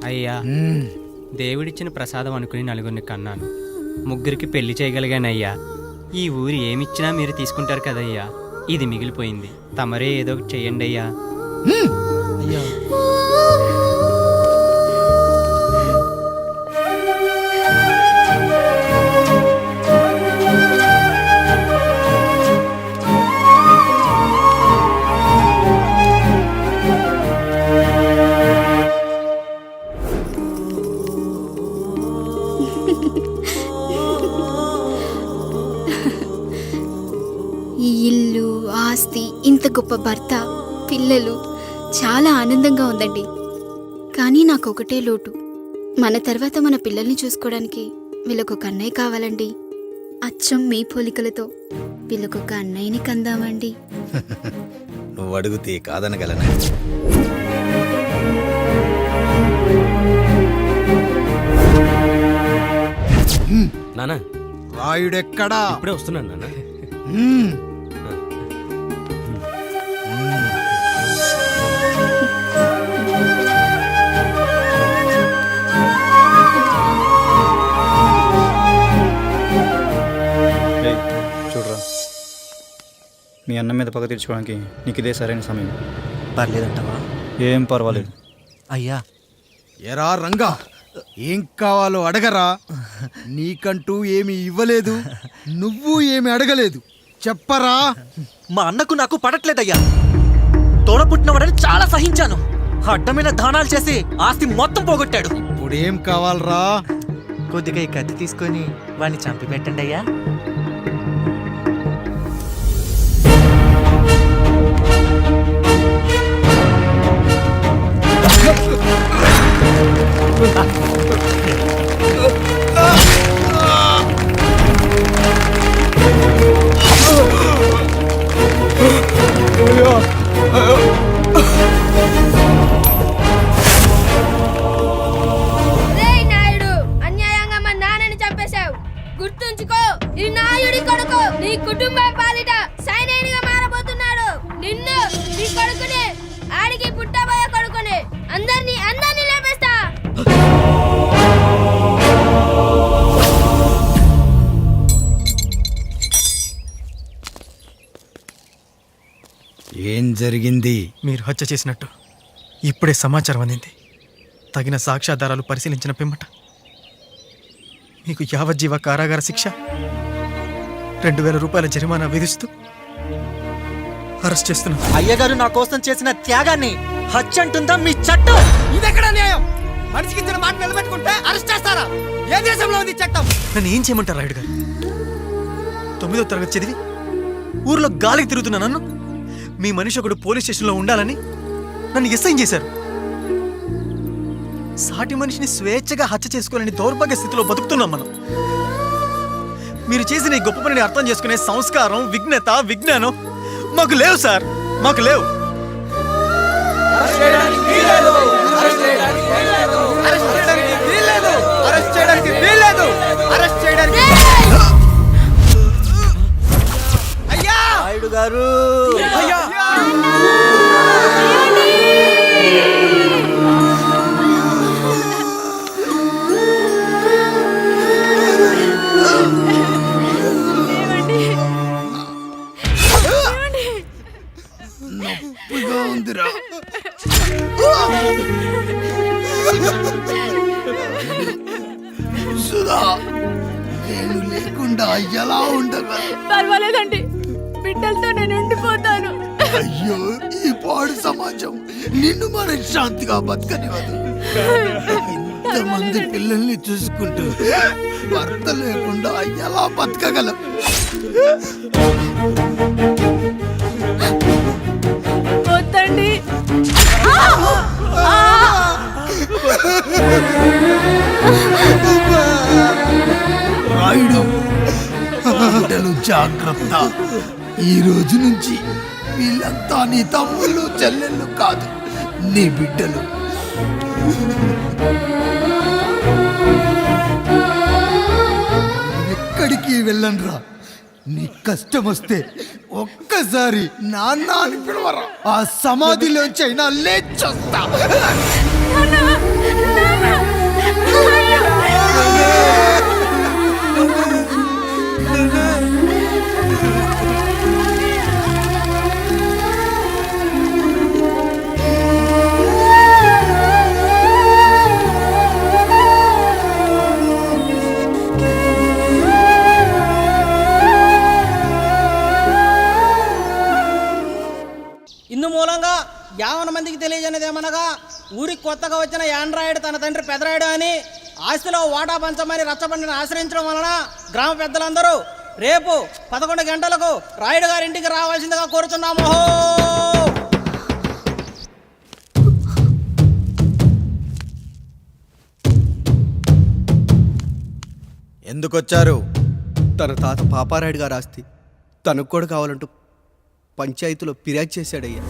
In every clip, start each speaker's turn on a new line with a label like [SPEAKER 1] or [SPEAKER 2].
[SPEAKER 1] అయ్యా, దేవుడిచ్చిన ప్రసాదం అనుకుని నలుగురిని కన్నాను. ముగ్గురికి పెళ్లి చేయగలిగానయ్యా. ఈ ఊరు ఏమిచ్చినా మీరు తీసుకుంటారు కదయ్యా. ఇది మిగిలిపోయింది. తమరే ఏదో ఒకటి చెయ్యండి అయ్యా.
[SPEAKER 2] అయ్యా
[SPEAKER 3] ఈ ఇల్లు, ఆస్తి, ఇంత గొప్ప భర్త, పిల్లలు, చాలా ఆనందంగా ఉందండి. కానీ నాకు ఒకటే లోటు. మన తర్వాత మన పిల్లల్ని చూసుకోవడానికి వీళ్ళకొక అన్నయ్య కావాలండి. అచ్చం మీ పోలికలతో వీళ్ళకొక అన్నయ్యని కందామండి.
[SPEAKER 2] నువ్వు అడిగితే కాదనగలనా?
[SPEAKER 4] నానా
[SPEAKER 2] రాయుడెక్కడా?
[SPEAKER 4] ఇప్పుడే వస్తున్నాను నాన్న.
[SPEAKER 5] చూడరా, మీ అన్న మీద పగ తీర్చుకోవడానికి నీకు ఇదే సరైన సమయం.
[SPEAKER 6] పర్లేదంటావా?
[SPEAKER 5] ఏం పర్వాలేదు.
[SPEAKER 6] అయ్యా,
[SPEAKER 2] ఎరా రంగా, ఏం కావాలో అడగరా. నీకంటూ ఏమి ఇవ్వలేదు, నువ్వు ఏమి అడగలేదు. చెప్పరా.
[SPEAKER 6] మా అన్నకు నాకు పడట్లేదయ్యా. తోడ పుట్టినవాడని చాలా సహించాను. అడ్డమైన దానాలు చేసి ఆస్తి మొత్తం పోగొట్టాడు.
[SPEAKER 2] ఇప్పుడేం కావాలరా?
[SPEAKER 6] కొద్దిగా ఈ కత్తి తీసుకొని వాడిని చంపి పెట్టండి అయ్యా.
[SPEAKER 7] నాయుడు, అన్యాయంగా మా నాన్నని చంపేశావు. గుర్తుంచుకో, ఈ నాయుడి కొడుకు నీ కుటుంబం పాలిట సైనికుడిగా మారబోతున్నాడు. నిన్ను, నీ కొడుకుని, ఆడికి పుట్టబోయే కొడుకుని అందరినీ లేపేస్తా.
[SPEAKER 2] ఏం జరిగింది?
[SPEAKER 8] మీరు హత్య చేసినట్టు ఇప్పుడే సమాచారం అందింది. తగిన సాక్ష్యాధారాలు పరిశీలించిన పిమ్మట మీకు యావజ్జీవ కారాగార శిక్ష, 2000 రూపాయల జరిమానా విధిస్తూ అరెస్ట్ చేస్తున్నాం.
[SPEAKER 6] అయ్యగారు నా కోసం చేసిన త్యాగాన్ని హత్య అంటుందా మీ చట్టం?
[SPEAKER 2] ఇదెక్కడ న్యాయం? మనిషికి ఇచ్చిన మాట నిలబెట్టుకుంటే అరెస్ట్ చేస్తారా? ఏ దేశంలో ఉంది చట్టం?
[SPEAKER 8] నన్ను ఏం చేయమంటారు రాయుడు గారు? 9వ తరగతి చదివి ఊర్లో గాలికి తిరుగుతున్నా నన్ను మీ మనిషి ఒకడు పోలీస్ స్టేషన్లో ఉండాలని నన్ను ఎస్ఐ చేశారు. సాటి మనిషిని స్వేచ్ఛగా హత్య చేసుకోవాలని దౌర్భాగ్య స్థితిలో బతుకుతున్నాం మనం. మీరు చేసిన ఈ గొప్ప పనిని అర్థం చేసుకునే సంస్కారం, విజ్ఞత, విజ్ఞానం మాకు లేవు సార్, మాకు లేవు.
[SPEAKER 6] నాయుడు గారు,
[SPEAKER 2] నొప్పిగా ఉందిరా. సుధా, నేను లేకుండా ఎలా ఉండగలను?
[SPEAKER 7] పర్వాలేదండి, బిడ్డలతో నేను ఉండిపోతాను.
[SPEAKER 2] అయ్యో, ఈ పాడు సమాజం నిన్ను మనశ్శాంతిగా బతకనివ్వదు. ఇంతమంది పిల్లల్ని చూసుకుంటూ భర్త లేకుండా ఎలా బతకగలం?
[SPEAKER 7] వద్దండి.
[SPEAKER 2] రాయుడు, బిడ్డలు జాగ్రత్త. ఈ రోజు నుంచి వీళ్ళంతా నీ తమ్ముళ్ళు, చెల్లెళ్ళు కాదు, నీ బిడ్డలు. ఎక్కడికి వెళ్ళనురా. నీ కష్టం వస్తే ఒక్కసారి నాన్న అని పిలవరా. ఆ సమాధిలోంచి అయినా లేచొస్తా.
[SPEAKER 7] నాన్న!
[SPEAKER 9] ఇందు మూలంగా యావన మందికి తెలియజేయనిదేమనగా ఊరికి కొత్తగా వచ్చిన యాండ్రాయిడ్ తన తండ్రి పెదరాయుడు అని ఆస్తిలో వాటా పంచమని రచ్చబండిని ఆశ్రయించడం వలన గ్రామ పెద్దలందరూ రేపు 11 గంటలకు రాయుడు గారి ఇంటికి రావాల్సిందిగా కోరుతున్నాము.
[SPEAKER 2] ఎందుకొచ్చారు? తన తాత పాపారాయుడు గారు ఆస్తి తనకు కూడా కావాలంటూ పంచాయతీలో ఫిర్యాదు చేశాడయ్యా.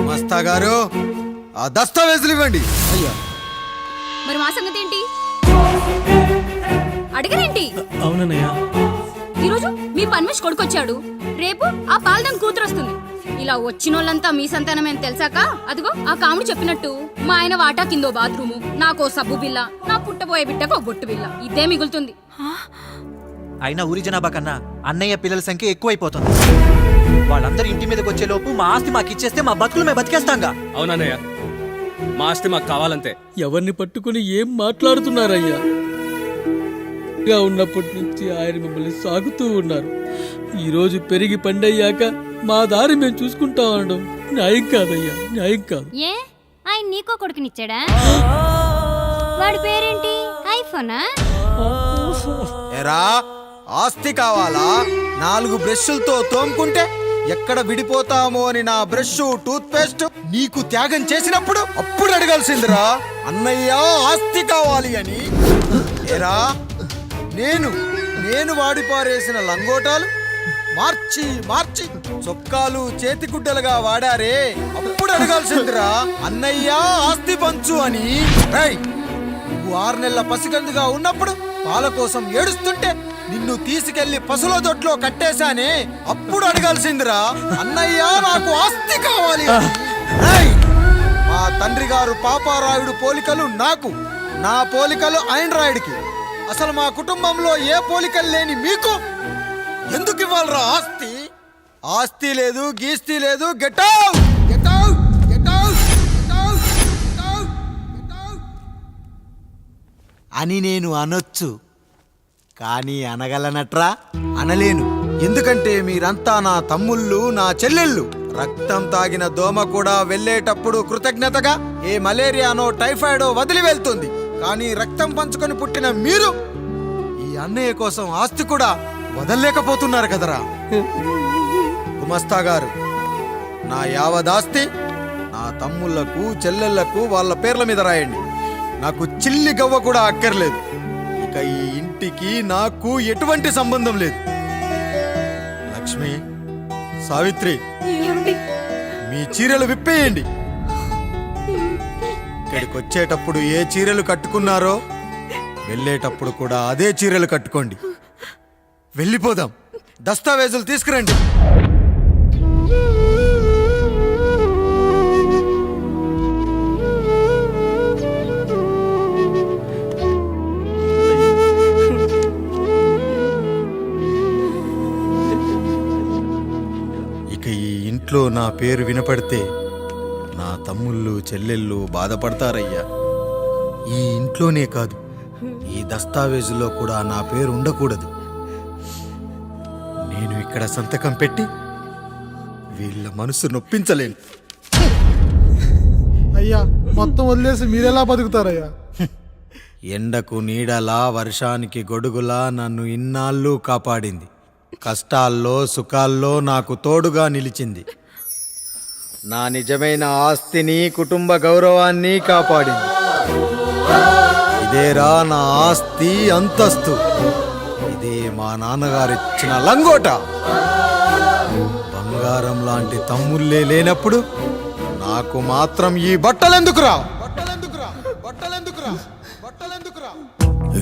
[SPEAKER 2] మస్తా గారు ఆ దస్తావేజులు ఇవ్వండి. అయ్యా
[SPEAKER 3] మరి మా సంగతి ఏంటి? అడగరేంటి?
[SPEAKER 6] అవునన్నయ్య.
[SPEAKER 3] ఈరోజు మీ పన్మేష్ కొడుకొచ్చాడు, రేపు ఆ పాల్దం కూతురు వస్తుంది. ఇలా వచ్చినోళ్ళంతా మీ సంతానమేం తెలిసాక అదిగో ఆ కాముడు చెప్పినట్టు మా ఆయన వాటా కిందో బాత్రూము, నాకో సబ్బు బిల్ల, నా పుట్టబోయే బిడ్డకో బొట్టు బిల్ల, ఇదే మిగులుతుంది.
[SPEAKER 6] అయినా ఊరి జనాభా కన్నా అన్నయ్య పిల్లల సంఖ్య ఎక్కువైపోతుంది. వాళ్ళందరూ ఇంటి మీదకి వచ్చే లోపు మా ఆస్తి మాకు ఇచ్చేస్తే మా బతుకులు మేము బతికేస్తాంగా.
[SPEAKER 4] అవునన్నయ్య, మా ఆస్తి మాకు కావాలంతే.
[SPEAKER 10] ఎవరిని పట్టుకుని ఏం మాట్లాడుతున్నారయ్యా? ఉన్నప్పటి నుంచి ఆయన మిమ్మల్ని సాగుతూ ఉన్నారు. ఈరోజు పెరిగి పండయ్యాక మా దారి మేము చూసుకుంటా ఉండడం న్యాయం కాదయ్యా, న్యాయం కాదు.
[SPEAKER 7] ఏ ఆయన నీకో కొడుకునిచ్చాడా? వాడి పేరేంటి? ఐఫోనా?
[SPEAKER 2] ఎరా ఆస్తి కావాలా? 4 బ్రష్లతో తోముకుంటే ఎక్కడ విడిపోతామో అని నా బ్రష్ టూత్ పేస్ట్ నీకు త్యాగం చేసినప్పుడు అప్పుడు అడగాల్సిందిరా అన్నయ్య ఆస్తి కావాలి అని. ఎరా నేను వాడిపారేసిన లంగోటాలు మార్చి మార్చి చొక్కాలు చేతిగుడ్డలుగా వాడారే, అప్పుడు అడగాల్సిందిరా అన్నయ్య ఆస్తి పంచు అని. నువ్వు 6 నెలల పసిగందుగా ఉన్నప్పుడు పాల కోసం ఏడుస్తుంటే నిన్ను తీసుకెళ్లి పశువుల దొడ్లో కట్టేశానే, అప్పుడు అడగాల్సిందిరా అన్నయ్య నాకు ఆస్తి కావాలి అని. మా తండ్రి గారు పాపారాయుడు పోలికలు నాకు, నా పోలికలు ఆండ్రాయిడ్కి. అసలు మా కుటుంబంలో ఏ పోలికలు లేని మీకు ఎందుకు ఇవ్వాలరా ఆస్తి? ఆస్తి లేదు, గీస్తి లేదు. Get out, get out, get out, get out, get out, get out అని నేను అనొచ్చు, కానీ అనగలనట్రా? అనలేను. ఎందుకంటే మీరంతా నా తమ్ముళ్ళు, నా చెల్లెళ్ళు. రక్తం తాగిన దోమ కూడా వెళ్ళేటప్పుడు కృతజ్ఞతగా ఏ మలేరియానో టైఫాయిడో వదిలి వెళ్తుంది. కానీ రక్తం పంచుకొని పుట్టిన మీరు ఈ అన్నయ్య కోసం ఆస్తి కూడా వదల్లేకపోతున్నారు కదరా. గుమస్తా గారు, నా యావదాస్తి నా తమ్ముళ్లకు చెల్లెళ్లకు వాళ్ళ పేర్ల మీద రాయండి. నాకు చిల్లి గవ్వ కూడా అక్కర్లేదు. ఇక ఈ ఇంటికి నాకు ఎటువంటి సంబంధం లేదు. లక్ష్మి, సావిత్రి, మీ చీరలు విప్పేయండి. ఇక్కడికి వచ్చేటప్పుడు ఏ చీరలు కట్టుకున్నారో వెళ్ళేటప్పుడు కూడా అదే చీరలు కట్టుకోండి. వెళ్ళిపోదాం. దస్తావేజులు తీసుకురండి. ఇక ఈ ఇంట్లో నా పేరు వినపడితే నా తమ్ముళ్ళు చెల్లెళ్ళు బాధపడతారయ్యా. ఈ ఇంట్లోనే కాదు, ఈ దస్తావేజులో కూడా నా పేరు ఉండకూడదు. నేను ఇక్కడ సంతకం పెట్టి వీళ్ళ మనసు నొప్పించలేను.
[SPEAKER 8] అయ్యా, మొత్తం వదిలేసి మీరెలా బతుకుతారయ్యా?
[SPEAKER 2] ఎండకు నీడలా, వర్షానికి గొడుగులా నన్ను ఇన్నాళ్ళు కాపాడింది. కష్టాల్లో సుఖాల్లో నాకు తోడుగా నిలిచింది. నా నిజమైన ఆస్తిని, కుటుంబ గౌరవాన్ని కాపాడింది. ఇదేరా నా ఆస్తి, అంతస్తు. ఇదే మా నాన్నగారిచ్చిన లంగోట. బంగారం లాంటి తమ్ముళ్ళే లేనప్పుడు నాకు మాత్రం ఈ బట్టలెందుకురా?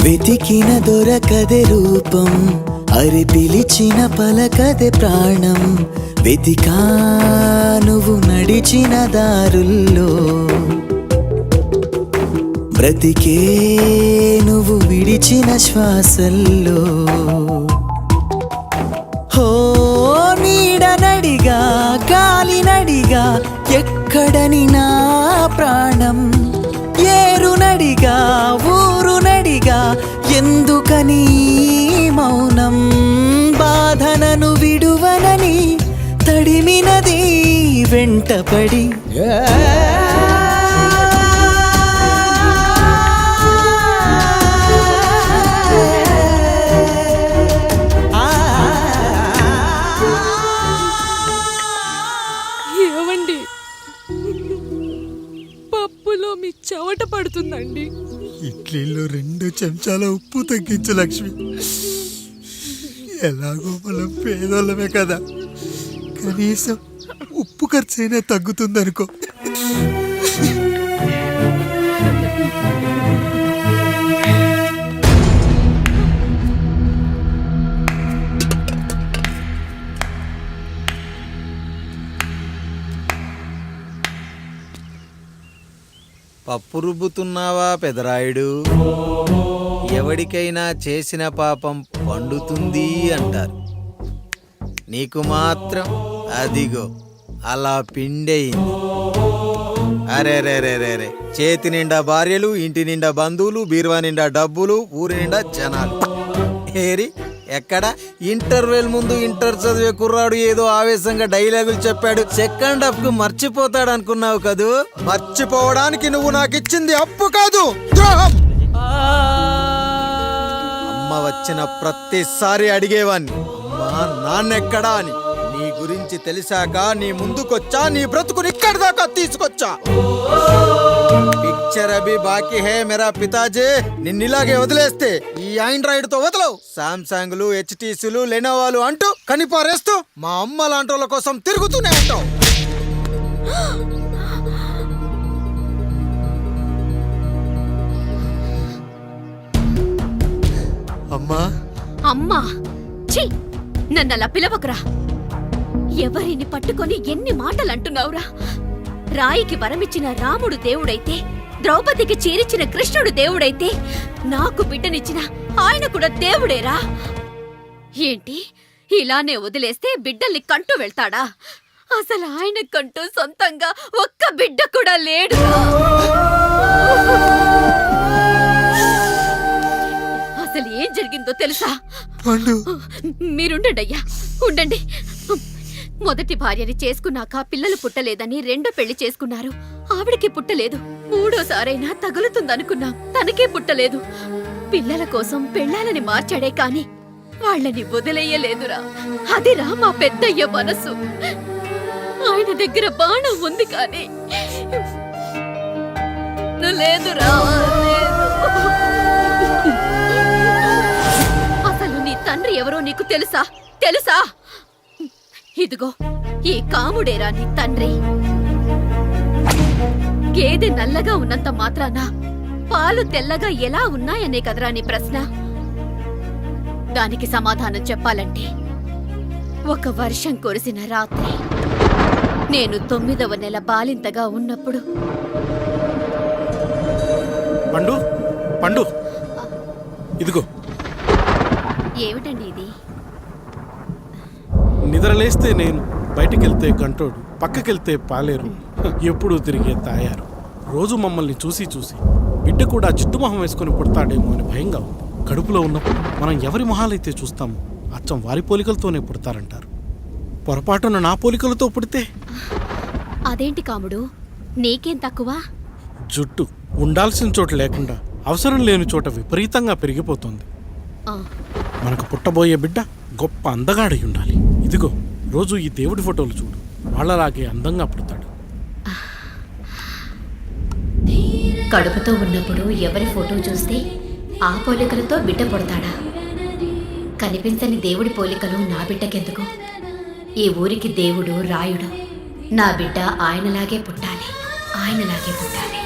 [SPEAKER 11] వెతికిన దొరకదే రూపం, అరి పిలిచిన పలకదే ప్రాణం. వెతికా నువ్వు నడిచిన దారుల్లో, బ్రతికే నువ్వు విడిచిన శ్వాసల్లో. హో నీడ నడిగా, గాలి నడిగా, ఎక్కడని నా ప్రాణం. ఏరు నడిగా, ఊరు నడిగా, ఎందుకని మౌనం? సాధనను విడువనని తడిమినది వెంటపడి
[SPEAKER 7] ఏవండి, పప్పులో మీ చెవట పడుతుందండి.
[SPEAKER 2] ఇడ్లీలో 2 చెంచాల ఉప్పు తగ్గించు లక్ష్మి. ఎలాగో మనం పేదోళ్ళమే కదా, కనీసం ఉప్పు ఖర్చైనా తగ్గుతుందనుకో. పప్పు రుబ్బుతున్నావా పెదరాయుడు? ఎవడికైనా చేసిన పాపం పండుతుంది అంటారు, నీకు మాత్రం అదిగో అలా పిండయింది. అరే రే రే రే రే, చేతి నిండా భార్యలు, ఇంటి నిండా బంధువులు, బీరువా నిండా డబ్బులు, ఊరి నిండా జనాలు. ఏరి ఎక్కడ? ఇంటర్వెల్ ముందు ఇంటర్ చదివే కుర్రాడు ఏదో ఆవేశంగా డైలాగులు చెప్పాడు, సెకండ్ హాఫ్ కు మర్చిపోతాడు అనుకున్నావు కదూ? మర్చిపోవడానికి నువ్వు నాకు ఇచ్చింది అప్పు కాదు, ద్రోహం. అమ్మ వచ్చిన ప్రతిసారి అడిగేవాణ్ణి, అమ్మా నాన్నెక్కడా అని. నీ గురించి తెలిసాక నీ ముందుకొచ్చా, నీ బ్రతుకుని ఇక్కడి దాకా తీసుకొచ్చా. పిక్చర్ అభి బాకీ హే మేరా పితాజీ. నిన్నిలాగే వదిలేస్తే ఈ ఆండ్రాయిడ్ తో వదలవు. సామ్సంగ్లు, హెచ్టీసీలు, లెనోవాలు అంటూ కనిపారేస్తూ మా అమ్మ లాంటి వాళ్ళ కోసం తిరుగుతూనే ఉంటావు. అమ్మా
[SPEAKER 7] అమ్మా, ఛీ, నన్ను అలా పిలవకురా. ఎవరిని పట్టుకొని ఎన్ని మాటలు అంటున్నావురా? రాయికి వరమిచ్చిన రాముడు దేవుడైతే, ద్రౌపదికి చీరిచిన కృష్ణుడు దేవుడైతే, నాకు బిడ్డనిచ్చిన ఆయన కూడా దేవుడేరా. ఏంటి, ఇలానే వదిలేస్తే బిడ్డల్ని కంటూ వెళ్తాడా? అసలు ఆయన కంటూ సొంతంగా ఒక్క బిడ్డ కూడా లేడు. అసలు ఏం జరిగిందో తెలుసా? మీరుండండి అయ్యా, ఉండండి. మొదటి భార్యని చేసుకున్నాక పిల్లలు పుట్టలేదని 2వ పెళ్లి చేసుకున్నారు. ఆవిడకి పుట్టలేదు. 3వసారైనా తగులుతుందనుకున్నాం, తనకే పుట్టలేదు. పిల్లల కోసం పెళ్ళాలని మార్చాడే కాని వాళ్ళని వదిలేయలేదురా. అదిరా మా పెద్దయ్య మనసు. ఆయన దగ్గర బాణం ఉంది కానీ లేదురా, లేదు. అసలు నీ తండ్రి ఎవరో నీకు తెలుసా? తెలుసా? ఇదిగో ఈ కాముడేరా నీ తండ్రి. గేదె నల్లగా ఉన్నంత మాత్రాన పాలు తెల్లగా ఎలా ఉన్నాయనే కదరా నీ ప్రశ్న. దానికి సమాధానం చెప్పాలంటే, ఒక వర్షం కురిసిన రాత్రి నేను 9వ నెల బాలింతగా ఉన్నప్పుడు.
[SPEAKER 10] పండు పండు, ఇదిగో.
[SPEAKER 7] ఏమిటండి ఇది?
[SPEAKER 10] నిద్రలేస్తే నేను, బయటికెళ్తే గంటోడు, పక్కకెళ్తే పాలేరు, ఎప్పుడూ తిరిగే తాయారు. రోజు మమ్మల్ని చూసి చూసి బిడ్డ కూడా చిట్టుమొహం వేసుకుని పుడతాడేమో అని భయంగా ఉంది. కడుపులో ఉన్నప్పుడు మనం ఎవరి మొహాలైతే చూస్తామో అచ్చం వారి పోలికలతోనే పుడతారంటారు. పొరపాటున నా పోలికలతో పుడితే?
[SPEAKER 7] అదేంటి కాముడు, నీకేం తక్కువ?
[SPEAKER 10] జుట్టు ఉండాల్సిన చోట లేకుండా అవసరం లేని చోట విపరీతంగా పెరిగిపోతుంది. మనకు పుట్టబోయే బిడ్డ గొప్ప అందగాడై ఉండాలి. ఇదిగో రోజు ఈ దేవుడి ఫోటోలు చూడు, వాళ్ళలాగే అందంగా పుడతాడు.
[SPEAKER 7] కడుపుతో ఉన్నప్పుడు ఎవరి ఫోటో చూస్తే ఆ పోలికలతో బిడ్డ పుడతాడా? కనిపించని దేవుడి పోలికలు నా బిడ్డకెందుకు? ఈ ఊరికి దేవుడు రాయుడు. నా బిడ్డ ఆయనలాగే పుట్టాలి, ఆయనలాగే పుట్టాలి.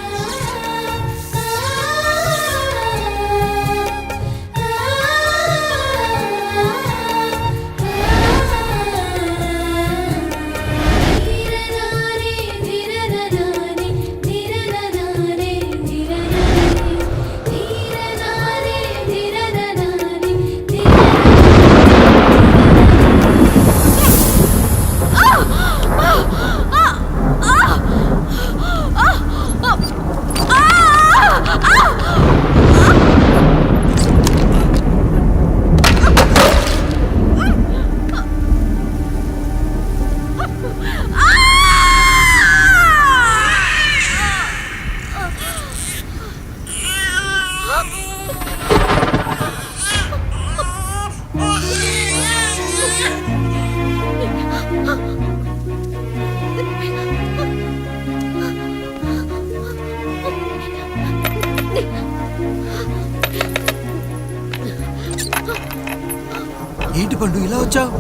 [SPEAKER 2] పండు ఇలా వచ్చావు?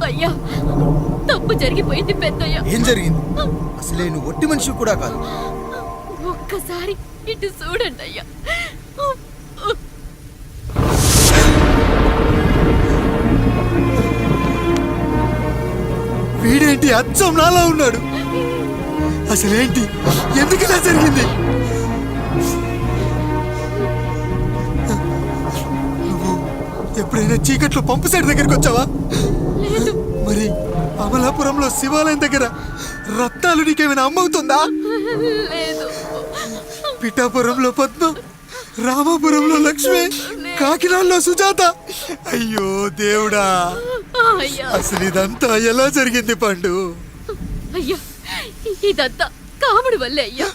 [SPEAKER 7] అయ్యా తప్పు జరిగిపోయింది పెద్దయ్యా.
[SPEAKER 2] ఏం జరిగింది? అసలే నువ్వు ఒట్టి మనిషి కూడా కాదు.
[SPEAKER 7] ఒక్కసారి ఇటు చూడండి అయ్యా.
[SPEAKER 11] వీడేంటి అచ్చం నాలా ఉన్నాడు? అసలేంటి, ఎందుకు ఇలా జరిగింది? నువ్వు ఎప్పుడైనా చీకట్లో పంపు సైడ్ దగ్గరికి వచ్చావా? మరి అమలాపురంలో శివాలయం దగ్గర రత్నాలు నీకేమైనా అమ్మవుతుందా? పిఠాపురంలో పద్మ, రామాపురంలో లక్ష్మి, కాకినాడలో సుజాత. అయ్యో దేవుడా, అసలు ఇదంతా ఎలా జరిగింది పండు?
[SPEAKER 7] అయ్యా ఇదంతా కాముడి వల్లే అయ్యా,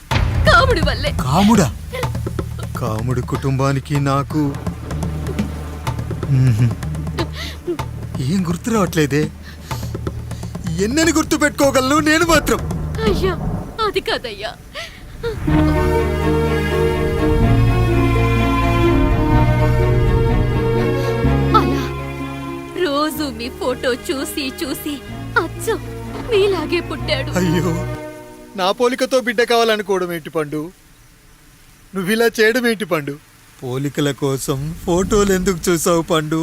[SPEAKER 7] కాముడి వల్లే.
[SPEAKER 11] కాముడా? కాముడు కుటుంబానికి నాకు ఏం గుర్తు రావట్లేదే. ఎన్నని గుర్తు పెట్టుకోగలను నేను మాత్రం?
[SPEAKER 7] అయ్యా అది కాదయ్యా. అలా రోజు మీ ఫోటో చూసి చూసి అచ్చం మీలాగే పుట్టాడు.
[SPEAKER 11] అయ్యో, నా పోలికతో బిడ్డ కావాలనుకోవడం ఏంటి పండు? నువ్విలా చేయడం ఏంటి పండు? పోలికల కోసం ఫోటోలు ఎందుకు చూసావు పండు?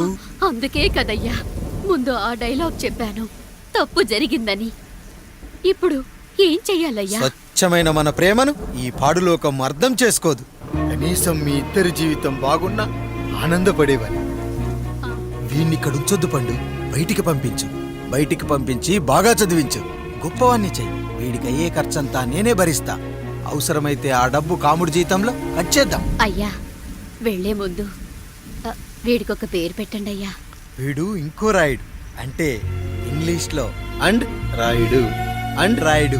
[SPEAKER 7] అందుకే కదయ్యా ముందు ఆ డైలాగ్ చెప్పాను, తప్పు జరిగిందని. ఇప్పుడు ఏం చెయ్యాలయ్యా?
[SPEAKER 2] స్వచ్ఛమైన మన ప్రేమను ఈ పాడులోకం అర్థం చేసుకోదు.
[SPEAKER 11] కనీసం మీ ఇద్దరి జీవితం బాగున్నా ఆనందపడేవాని.
[SPEAKER 2] వీణ్ణి ఇక్కడ ఉంచొద్దు పండు, బయటికి పంపించు. బయటికి పంపించి బాగా చదివించు, గొప్పవాణ్ణి చెయ్యి. వీడికి అయ్యే ఖర్చంతా నేనే భరిస్తా. అవసరమైతే ఆ డబ్బు కాముడి జీతంలో వచ్చేద్దాం.
[SPEAKER 7] అయ్యా వెళ్లే ముందు వీడికొక పేరు పెట్టండి అయ్యా.
[SPEAKER 2] వీడు ఇంకో రాయుడు, అంటే ఇంగ్లీష్లో అండ్ రాయుడు, అండ్ రాయుడు.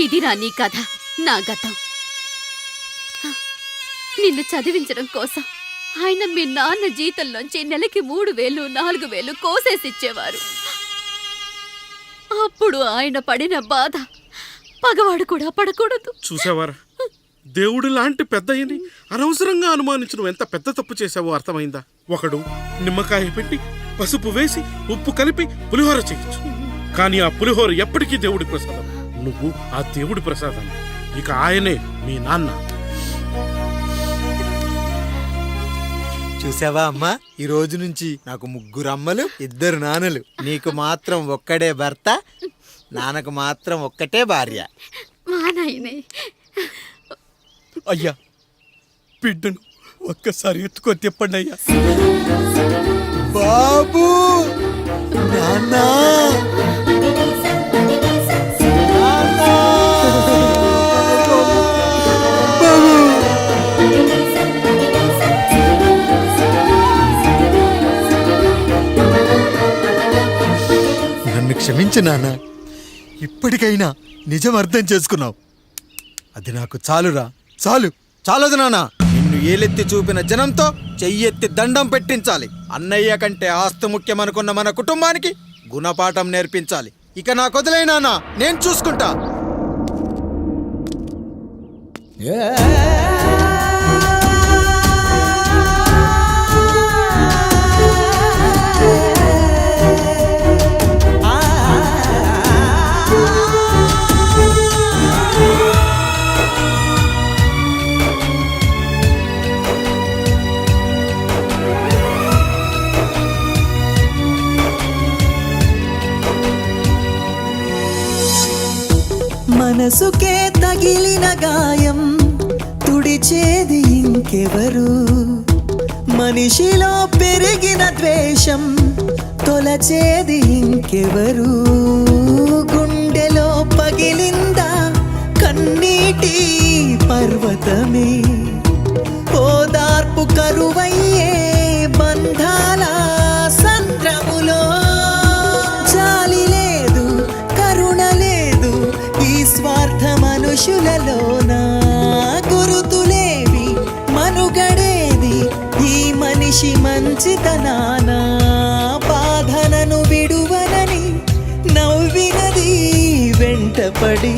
[SPEAKER 7] ఇది రా నీ కథ, నా గతం. నిన్ను చదివించడం కోసం ఆయన మీ నాన్న జీతంలోంచి నెలకి 3,000, 4,000 కోసేసిచ్చేవారు. అప్పుడు ఆయన పడిన బాధ పగవాడు కూడా పడకూడదు.
[SPEAKER 10] చూసావారా, దేవుడు లాంటి పెద్దయ్యని అనవసరంగా అనుమానించడం ఎంత పెద్ద తప్పు చేశావో అర్థమైందా? ఒకడు నిమ్మకాయ పెట్టి పసుపు వేసి ఉప్పు కలిపి పులిహోర చేయొచ్చు, కానీ ఆ పులిహోర ఎప్పటికీ దేవుడి ప్రసాదం. నువ్వు ఆ దేవుడి ప్రసాదం, ఇక ఆయనే మీ నాన్న.
[SPEAKER 2] చూసావా అమ్మా, ఈ రోజు నుంచి నాకు 3 అమ్మలు, 2 నాన్నలు. నీకు మాత్రం ఒక్కడే భర్త, నాన్నకు మాత్రం ఒక్కటే భార్య.
[SPEAKER 7] మా నాయనే.
[SPEAKER 11] అయ్యా, బిడ్డను ఒక్కసారి ఎత్తుకొని తిప్పండి అయ్యా. బాబు, నాన్నా, నన్ను క్షమించు నాన్న. ఇప్పటికైనా నిజం అర్థం చేసుకున్నావు.
[SPEAKER 2] అది నాకు చాలురా, చాలు. చాలదు నాన్న, నిన్ను ఏలెత్తి చూపిన జనంతో చెయ్యెత్తి దండం పెట్టించాలి. అన్నయ్య కంటే ఆస్తి ముఖ్యమనుకున్న మన కుటుంబానికి గుణపాఠం నేర్పించాలి. ఇక నాకు వదిలే నాన్న, నేను చూసుకుంటా.
[SPEAKER 11] మనసుకే తగిలిన గాయం తుడిచేది ఇంకెవరు? మనిషిలో పెరిగిన ద్వేషం తొలచేది ఇంకెవరు? గుండెలో పగిలిందా కన్నీటి పర్వతమే? ఓదార్పు కరువయ్యే బంధాల సంద్రములో జాలి లేదు, కరుణ లేదు ఈ స్వార్థ మనుషులలోన. గురుతులేవి, మనుగడేది ఈ మనిషి మంచితనాన. బాధనను విడువనని నవ్వినది వెంటపడి,